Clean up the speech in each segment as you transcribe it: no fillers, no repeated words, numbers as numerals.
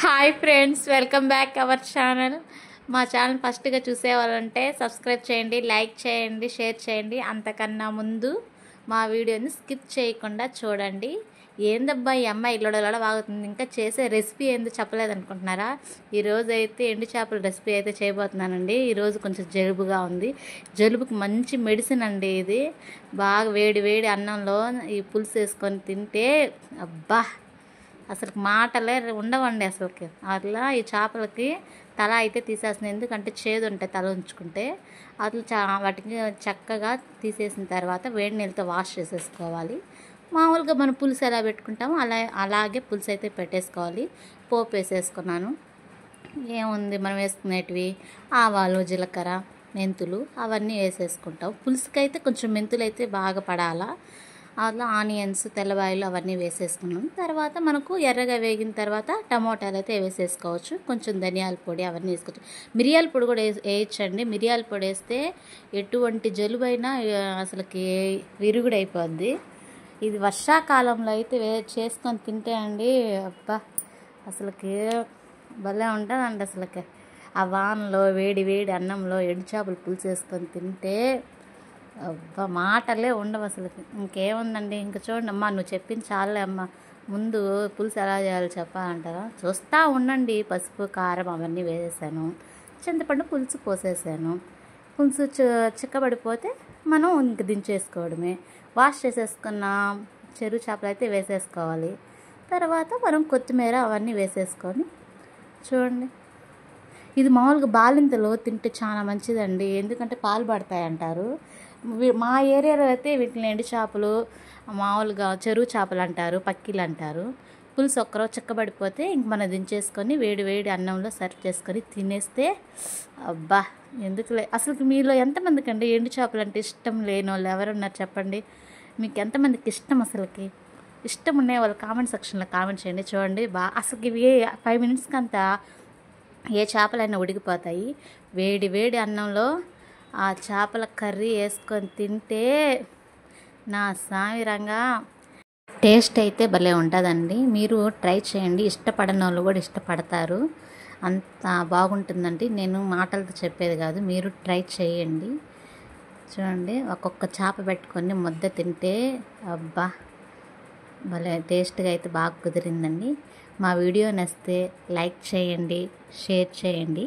Hi friends, welcome back our channel. మా channel ఫస్ట్గా చూసేవాళ్ళంటే subscribe చేయండి, లైక్ చేయండి, షేర్ చేయండి. అంతకన్నా ముందు మా వీడియోని స్కిప్ చేయకుండా చూడండి. ఏందబ్బా ఈ అమ్మాయి ఇల్లడలడ వాగుతుంది, ఇంకా చేసే రెసిపీ ఏందో చెప్పలేదు అనుకుంటున్నారా? ఈరోజు అయితే ఎండు చేపల రెసిపీ అయితే చేయబోతున్నానండి. ఈరోజు కొంచెం జలుబుగా ఉంది. జలుబుకి మంచి మెడిసిన్ అండి ఇది. బాగా వేడి వేడి అన్నంలో ఈ పులుసు వేసుకొని తింటే అబ్బా అసలు మాటలే ఉండవండి అసలుకి. అట్లా ఈ చేపలకి తల అయితే తీసేస్తుంది, ఎందుకంటే చేదు ఉంటాయి తల ఉంచుకుంటే. అట్లా వాటికి చక్కగా తీసేసిన తర్వాత వేడి నీళ్ళతో వాష్ చేసేసుకోవాలి. మామూలుగా మనం పులుసు ఎలా పెట్టుకుంటామో అలాగే పులుసు అయితే పెట్టేసుకోవాలి. పోపు వేసేసుకున్నాను. ఏముంది మనం వేసుకునేటివి ఆవాలు, జీలకర్ర, మెంతులు అవన్నీ వేసేసుకుంటాం. పులుసుకైతే కొంచెం మెంతులు అయితే బాగా పడాలా. అట్లా ఆనియన్స్, తెల్లవాయలు అవన్నీ వేసేసుకున్నాం. తర్వాత మనకు ఎర్రగా వేగిన తర్వాత టమోటాలు అయితే వేసేసుకోవచ్చు. కొంచెం ధనియాల పొడి అవన్నీ వేసుకోవచ్చు. మిరియాల పొడి కూడా వేయచ్చండి. మిరియాల పొడి వేస్తే ఎటువంటి జలుబైనా అసలుకి విరుగుడైపోద్ది. ఇది వర్షాకాలంలో అయితే చేసుకొని తింటే అండి అబ్బా అసలుకి భలే ఉంటుందండి. అసలుకి ఆ వానలో వేడి వేడి అన్నంలో ఎండు చేపలు పులుసు వేసుకొని తింటే అబ్బా మాటలే ఉండవు అసలుకి. ఇంకేముందండి, ఇంకా చూడండి అమ్మ, నువ్వు చెప్పింది చాలే అమ్మ, ముందు పులుసు ఎలా చేయాలో చెప్పాలంటారా? చూస్తూ ఉండండి. పసుపు, కారం అవన్నీ వేసేసాను. చింతపండు పులుసు పోసేసాను. పులుసు చిక్కబడిపోతే మనం ఇంక దించేసుకోవడమే. వాష్ చేసేసుకున్న చెరువు చేపలు అయితే వేసేసుకోవాలి. తర్వాత మనం కొత్తిమీర అవన్నీ వేసేసుకొని చూడండి. ఇది మామూలుగా బాలింతలో తింటే చాలా మంచిదండి, ఎందుకంటే పాలు పడతాయి అంటారు. మా ఏరియాలో అయితే వీటిని ఎండు చేపలు, మామూలుగా చెరువు చేపలు అంటారు, పక్కిలు అంటారు. పులుసు ఒక్కరోజు చిక్కబడిపోతే ఇంక మనం దించేసుకొని వేడి వేడి అన్నంలో సర్వ్ చేసుకొని తినేస్తే అబ్బా ఎందుకులే. అసలు మీలో ఎంతమందికి అండి ఎండు చేపలు అంటే ఇష్టం లేని వాళ్ళు ఎవరున్నారు చెప్పండి? మీకు ఎంతమందికి ఇష్టం? అసలుకి ఇష్టం ఉండే వాళ్ళు కామెంట్ సెక్షన్లో కామెంట్ చేయండి. చూడండి అసలు ఇవి 5 మినిట్స్కి అంతా ఏ చేపలైనా ఉడికిపోతాయి. వేడి వేడి అన్నంలో ఆ చేపల కర్రీ వేసుకొని తింటే నా సామిరంగా టేస్ట్ అయితే భలే ఉంటుందండి. మీరు ట్రై చేయండి. ఇష్టపడని వాళ్ళు కూడా ఇష్టపడతారు, అంత బాగుంటుందండి. నేను మాటలతో చెప్పేది కాదు, మీరు ట్రై చేయండి. చూడండి, ఒక్కొక్క చేప పెట్టుకొని ముద్ద తింటే అబ్బా భలే టేస్ట్గా అయితే బాగా కుదిరిందండి. మా వీడియో నచ్చితే లైక్ చేయండి, షేర్ చేయండి,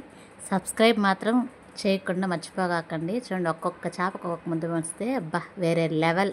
సబ్స్క్రైబ్ మాత్రం చేయకుండా మర్చిపోగాకండి. చూడండి, ఒక్కొక్క చేపకు ఒక్కొక్క ముద్ద వస్తే అబ్బా వేరే లెవెల్.